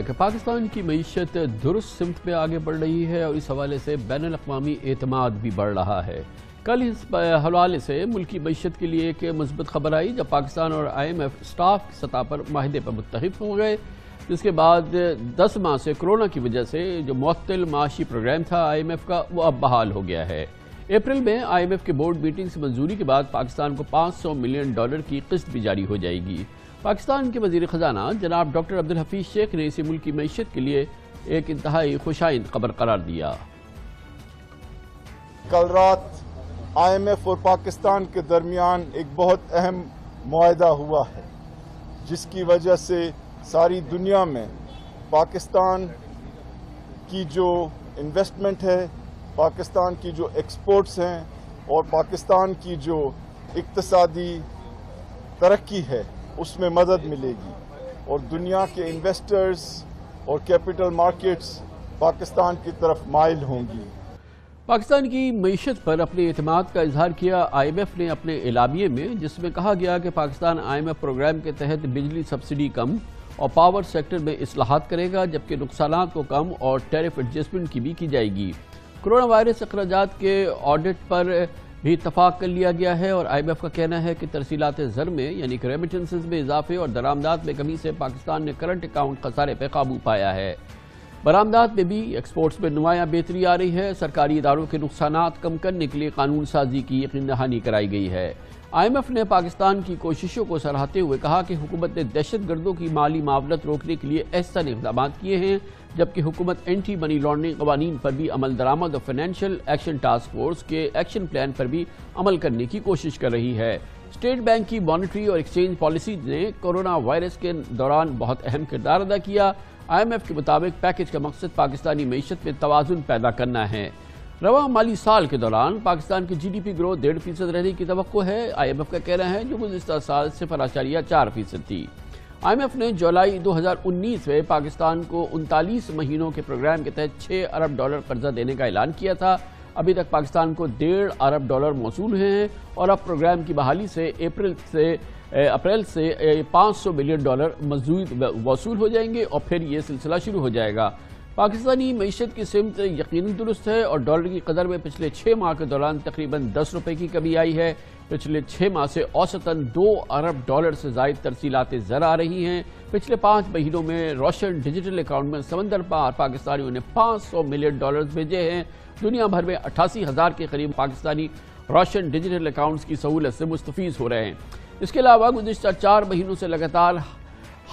کہ پاکستان کی معیشت درست سمت پہ آگے بڑھ رہی ہے اور اس حوالے سے بین الاقوامی اعتماد بھی بڑھ رہا ہے۔ کل اس حوالے سے ملکی معیشت کے لیے ایک مثبت خبر آئی جب پاکستان اور IMF اسٹاف کی سطح پر معاہدے پر متفق ہو گئے، جس کے بعد 10 ماہ سے کرونا کی وجہ سے جو معطل معاشی پروگرام تھا IMF کا، وہ اب بحال ہو گیا ہے۔ اپریل میں IMF کے بورڈ میٹنگ سے منظوری کے بعد پاکستان کو $500 ملین کی قسط بھی جاری ہو جائے گی۔ پاکستان کے وزیر خزانہ جناب ڈاکٹر عبدالحفیظ شیخ نے اسے ملکی معیشت کے لیے ایک انتہائی خوشائند خبر قرار دیا۔ کل رات IMF اور پاکستان کے درمیان ایک بہت اہم معاہدہ ہوا ہے، جس کی وجہ سے ساری دنیا میں پاکستان کی جو انویسٹمنٹ ہے، پاکستان کی جو ایکسپورٹس ہیں اور پاکستان کی جو اقتصادی ترقی ہے، اس میں مدد ملے گی اور دنیا کے انویسٹرز اور کیپٹل مارکیٹس پاکستان کی طرف مائل ہوں گی۔ پاکستان کی معیشت پر اپنے اعتماد کا اظہار کیا IMF نے اپنے اعلامیے میں، جس میں کہا گیا کہ پاکستان IMF پروگرام کے تحت بجلی سبسڈی کم اور پاور سیکٹر میں اصلاحات کرے گا، جبکہ نقصانات کو کم اور ٹیرف ایڈجسٹمنٹ کی بھی کی جائے گی۔ کرونا وائرس اخراجات کے آڈٹ پر بھی اتفاق کر لیا گیا ہے اور IMF کا کہنا ہے کہ ترسیلات زر میں یعنی کہ ریمیٹنسز میں اضافے اور درآمدات میں کمی سے پاکستان نے کرنٹ اکاؤنٹ خسارے پہ قابو پایا ہے۔ برآمدات میں بھی ایکسپورٹس میں نمایاں بہتری آ رہی ہے۔ سرکاری اداروں کے نقصانات کم کرنے کے لیے قانون سازی کی یقین دہانی کرائی گئی ہے۔ IMF نے پاکستان کی کوششوں کو سراہتے ہوئے کہا کہ حکومت نے دہشت گردوں کی مالی معاونت روکنے کے لیے احسن اقدامات کیے ہیں، جبکہ حکومت اینٹی منی لانڈرنگ قوانین پر بھی عمل درآمد اور فائنینشیل ایکشن ٹاسک فورس کے ایکشن پلان پر بھی عمل کرنے کی کوشش کر رہی ہے۔ اسٹیٹ بینک کی مانیٹری اور ایکسچینج پالیسی نے کورونا وائرس کے دوران بہت اہم کردار ادا کیا۔ IMF کے مطابق پیکج کا مقصد پاکستانی معیشت میں توازن پیدا کرنا ہے۔ رواں مالی سال کے دوران پاکستان کی GDP گروتھ 1.5% رہنے کی توقع ہے۔ IMF کا کہنا ہے جو گزشتہ سال 0.4% تھی۔ IMF نے جولائی 2019 میں پاکستان کو 39 مہینوں کے پروگرام کے تحت $6 ارب قرضہ دینے کا اعلان کیا تھا۔ ابھی تک پاکستان کو $1.5 ارب موصول ہوئے ہیں اور اب پروگرام کی بحالی سے اپریل سے $500 ملین مزید وصول ہو جائیں گے اور پھر یہ سلسلہ شروع ہو جائے گا۔ پاکستانی معیشت کی سمت یقینی درست ہے اور ڈالر کی قدر میں پچھلے 6 ماہ کے دوران تقریباً $10 کی کمی آئی ہے۔ پچھلے 6 ماہ سے اوسطاً $2 ارب سے زائد ترسیلات زر آ رہی ہیں۔ پچھلے 5 مہینوں میں روشن ڈیجیٹل اکاؤنٹ میں سمندر پار پاکستانیوں نے $500 ملین بھیجے ہیں۔ دنیا بھر میں 88,000 کے قریب پاکستانی روشن ڈیجیٹل اکاؤنٹس کی سہولت سے مستفید ہو رہے ہیں۔ اس کے علاوہ گزشتہ 4 مہینوں سے لگاتار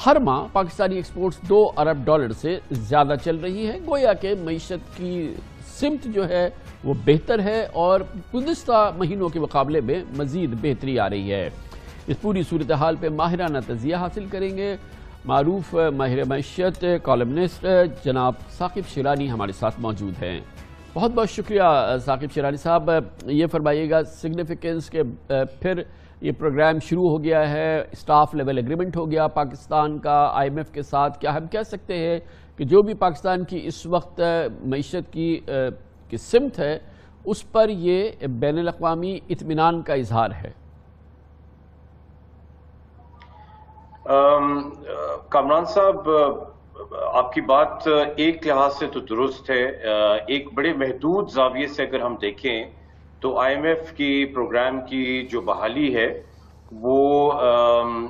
ہر ماہ پاکستانی ایکسپورٹس $2 ارب سے زیادہ چل رہی ہے۔ گویا کہ معیشت کی سمت جو ہے وہ بہتر ہے اور گزشتہ مہینوں کے مقابلے میں مزید بہتری آ رہی ہے۔ اس پوری صورتحال پہ ماہرانہ تجزیہ حاصل کریں گے معروف ماہر معیشت کالمنسٹ جناب ثاقب شیرانی ہمارے ساتھ موجود ہیں۔ بہت بہت شکریہ ثاقب شیرانی صاحب۔ یہ فرمائیے گا سگنیفیکنس کے پھر یہ پروگرام شروع ہو گیا ہے، اسٹاف لیول ایگریمنٹ ہو گیا پاکستان کا IMF کے ساتھ، کیا ہم کہہ سکتے ہیں کہ جو بھی پاکستان کی اس وقت معیشت کی سمت ہے اس پر یہ بین الاقوامی اطمینان کا اظہار ہے؟ کامران صاحب، آپ کی بات ایک لحاظ سے تو درست ہے۔ ایک بڑے محدود زاویے سے اگر ہم دیکھیں تو IMF کی پروگرام کی جو بحالی ہے وہ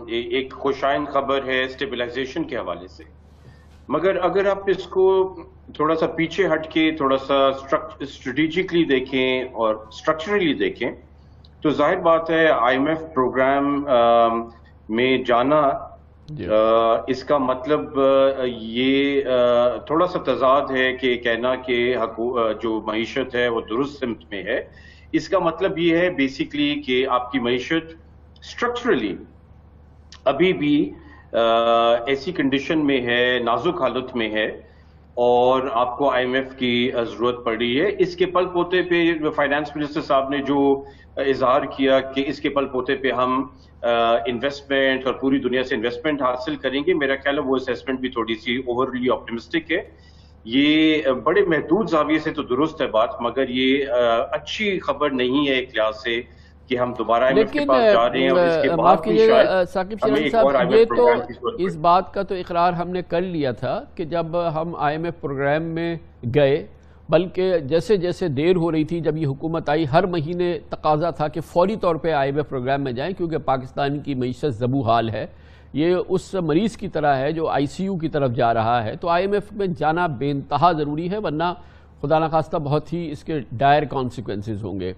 ایک خوشائند خبر ہے اسٹیبلائزیشن کے حوالے سے، مگر اگر آپ اس کو تھوڑا سا پیچھے ہٹ کے تھوڑا سا اسٹریٹجکلی دیکھیں اور اسٹرکچرلی دیکھیں تو ظاہر بات ہے IMF پروگرام میں جانا اس کا مطلب یہ تھوڑا سا تضاد ہے کہ کہنا کہ جو معیشت ہے وہ درست سمت میں ہے۔ اس کا مطلب یہ ہے بیسیکلی کہ آپ کی معیشت اسٹرکچرلی ابھی بھی ایسی کنڈیشن میں ہے، نازک حالت میں ہے اور آپ کو IMF کی ضرورت پڑ رہی ہے۔ اس کے پل پوتے پہ فائنانس منسٹر صاحب نے جو اظہار کیا کہ اس کے پل پوتے پہ ہم انویسٹمنٹ اور پوری دنیا سے انویسٹمنٹ حاصل کریں گے، میرا خیال ہے وہ اسیسمنٹ بھی تھوڑی سی اوورلی آپٹمسٹک ہے۔ یہ بڑے محدود زاویے سے تو درست ہے بات، مگر یہ اچھی خبر نہیں ہے ایک لحاظ سے کہ ہم دوبارہ IMF کے لیکن پاس جا رہے ہیں اور اس کے بعد معاف بھی کیجیے شاید ثاقب ہمیں شیرانی ایک اور صاحب، یہ IMF تو پروگرام کی ضرورت اس بات کا تو اقرار ہم نے کر لیا تھا کہ جب ہم IMF پروگرام میں گئے، بلکہ جیسے جیسے دیر ہو رہی تھی، جب یہ حکومت آئی ہر مہینے تقاضا تھا کہ فوری طور پہ IMF پروگرام میں جائیں، کیونکہ پاکستان کی معیشت زبوں حال ہے، یہ اس مریض کی طرح ہے جو ICU کی طرف جا رہا ہے، تو IMF میں جانا بے انتہا ضروری ہے، ورنہ خدا نخواستہ بہت ہی اس کے ڈائر کانسیکوینسز ہوں گے۔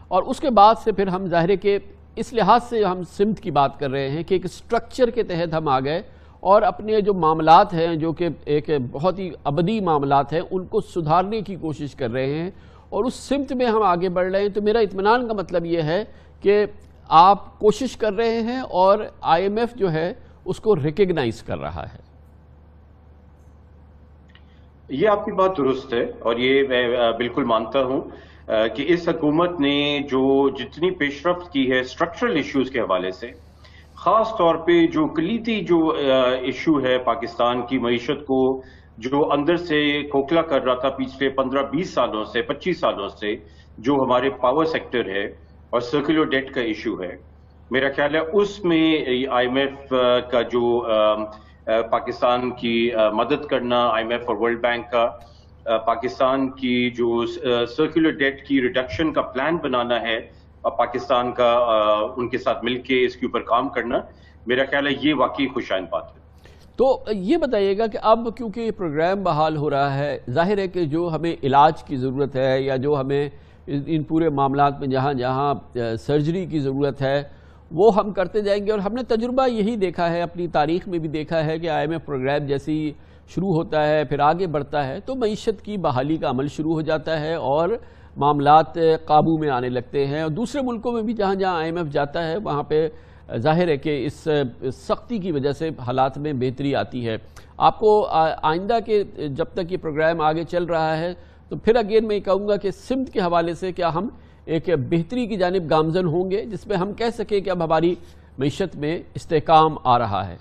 اور اس کے بعد سے پھر ہم ظاہر ہے کہ اس لحاظ سے ہم سمت کی بات کر رہے ہیں کہ ایک سٹرکچر کے تحت ہم آ گئے اور اپنے جو معاملات ہیں، جو کہ ایک بہت ہی ابدی معاملات ہیں، ان کو سدھارنے کی کوشش کر رہے ہیں اور اس سمت میں ہم آگے بڑھ رہے ہیں۔ تو میرا اطمینان کا مطلب یہ ہے کہ آپ کوشش کر رہے ہیں اور IMF جو ہے اس کو ریکگنائز کر رہا ہے۔ یہ آپ کی بات درست ہے اور یہ میں بالکل مانتا ہوں کہ اس حکومت نے جو جتنی پیش رفت کی ہے اسٹرکچرل ایشوز کے حوالے سے، خاص طور پہ جو کلیدی جو ایشو ہے پاکستان کی معیشت کو جو اندر سے کھوکھلا کر رہا تھا پچھلے 15-20 سالوں سے 25 سالوں سے، جو ہمارے پاور سیکٹر ہے اور سرکولر ڈیٹ کا ایشو ہے، میرا خیال ہے اس میں IMF کا جو پاکستان کی مدد کرنا، IMF اور ورلڈ بینک کا پاکستان کی جو سرکولر ڈیٹ کی ریڈکشن کا پلان بنانا ہے، پاکستان کا ان کے ساتھ مل کے اس کے اوپر کام کرنا، میرا خیال ہے یہ واقعی خوشائن بات ہے۔ تو یہ بتائیے گا کہ اب کیونکہ یہ پروگرام بحال ہو رہا ہے، ظاہر ہے کہ جو ہمیں علاج کی ضرورت ہے یا جو ہمیں ان پورے معاملات میں جہاں جہاں سرجری کی ضرورت ہے وہ ہم کرتے جائیں گے، اور ہم نے تجربہ یہی دیکھا ہے، اپنی تاریخ میں بھی دیکھا ہے کہ IMF پروگرام جیسے ہی شروع ہوتا ہے پھر آگے بڑھتا ہے تو معیشت کی بحالی کا عمل شروع ہو جاتا ہے اور معاملات قابو میں آنے لگتے ہیں، اور دوسرے ملکوں میں بھی جہاں جہاں IMF جاتا ہے وہاں پہ ظاہر ہے کہ اس سختی کی وجہ سے حالات میں بہتری آتی ہے۔ آپ کو آئندہ کے جب تک یہ پروگرام آگے چل رہا ہے تو پھر اگین میں کہوں گا کہ سمت کے حوالے سے کیا ہم ایک بہتری کی جانب گامزن ہوں گے جس میں ہم کہہ سکیں کہ اب ہماری معیشت میں استحکام آ رہا ہے؟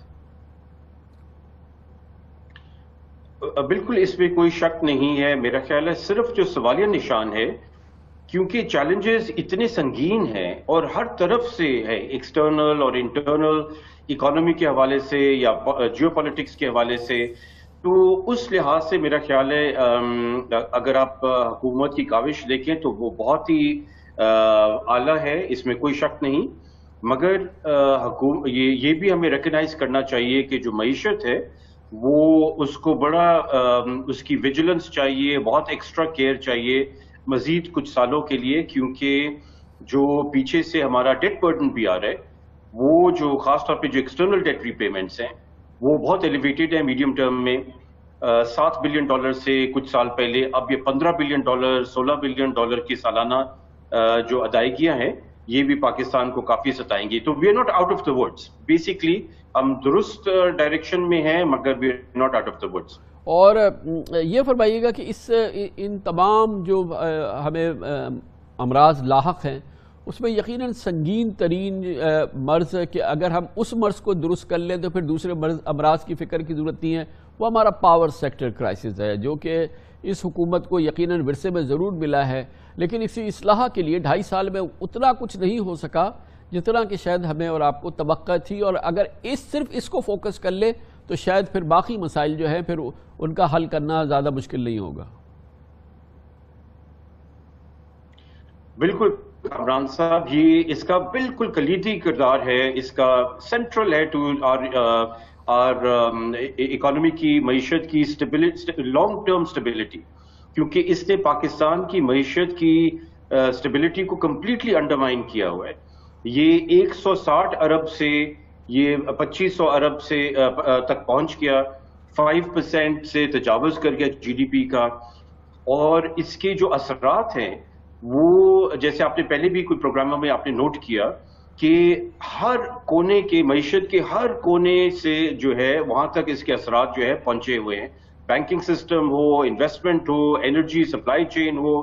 بالکل اس میں کوئی شک نہیں ہے، میرا خیال ہے صرف جو سوالیہ نشان ہے کیونکہ چیلنجز اتنے سنگین ہیں اور ہر طرف سے ہے، ایکسٹرنل اور انٹرنل، اکانومی کے حوالے سے یا جیو پالیٹکس کے حوالے سے، تو اس لحاظ سے میرا خیال ہے اگر آپ حکومت کی کاوش دیکھیں تو وہ بہت ہی اعلیٰ ہے، اس میں کوئی شک نہیں، مگر یہ بھی ہمیں ریکگنائز کرنا چاہیے کہ جو معیشت ہے وہ اس کو بڑا اس کی ویجیلنس چاہیے، بہت ایکسٹرا کیئر چاہیے مزید کچھ سالوں کے لیے، کیونکہ جو پیچھے سے ہمارا ڈیٹ برڈن بھی آ رہا ہے وہ جو خاص طور پہ جو ایکسٹرنل ڈیٹ ری پیمنٹس ہیں وہ بہت ایلیویٹڈ ہیں میڈیم ٹرم میں، $7 بلین سے کچھ سال پہلے اب یہ $15 بلین $16 بلین کی سالانہ جو ادائیگیاں ہیں یہ بھی پاکستان کو کافی ستائیں گی۔ تو we are not out of the woods, basically ہم درست ڈائریکشن میں ہیں مگر we are not out of the woods. اور یہ فرمائیے گا کہ ان تمام جو ہمیں امراض لاحق ہیں اس میں یقیناً سنگین ترین مرض کہ اگر ہم اس مرض کو درست کر لیں تو پھر دوسرے امراض کی فکر کی ضرورت نہیں ہے، وہ ہمارا پاور سیکٹر کرائسس ہے، جو کہ اس حکومت کو یقیناً ورثے میں ضرور ملا ہے، لیکن اسی اصلاح کے لیے 2.5 سال میں اتنا کچھ نہیں ہو سکا جتنا کہ شاید ہمیں اور آپ کو توقع تھی، اور اگر صرف اس کو فوکس کر لے تو شاید پھر باقی مسائل جو ہیں پھر ان کا حل کرنا زیادہ مشکل نہیں ہوگا۔ بالکل عمران صاحب، یہ اس کا بالکل کلیدی کردار ہے، اس کا سینٹرل ہے ٹو اور اکانومی کی معیشت کی لانگ ٹرم سٹیبلٹی، کیونکہ اس نے پاکستان کی معیشت کی سٹیبلٹی کو کمپلیٹلی انڈرمائن کیا ہوا ہے۔ یہ 160 ارب سے یہ 2500 ارب سے تک پہنچ گیا، 5% سے تجاوز کر گیا GDP کا، اور اس کے جو اثرات ہیں وہ جیسے آپ نے پہلے بھی کوئی پروگراموں میں آپ نے نوٹ کیا کہ ہر کونے کے معیشت کے ہر کونے سے جو ہے وہاں تک اس کے اثرات جو ہے پہنچے ہوئے ہیں، بینکنگ سسٹم ہو، انویسٹمنٹ ہو، انرجی سپلائی چین ہو،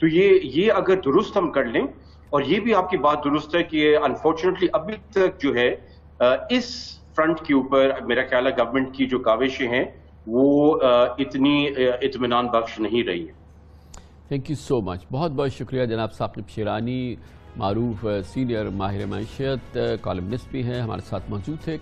تو یہ اگر درست ہم کر لیں، اور یہ بھی آپ کی بات درست ہے کہ انفارچونیٹلی ابھی تک جو ہے اس فرنٹ کے اوپر میرا خیال ہے گورنمنٹ کی جو کاوشیں ہیں وہ اتنی اطمینان بخش نہیں رہی ہیں۔ تھینک یو سو مچ، بہت بہت شکریہ جناب ثاقب شیرانی، معروف سینئر ماہر معیشت کالمنسٹ بھی ہیں، ہمارے ساتھ موجود تھے۔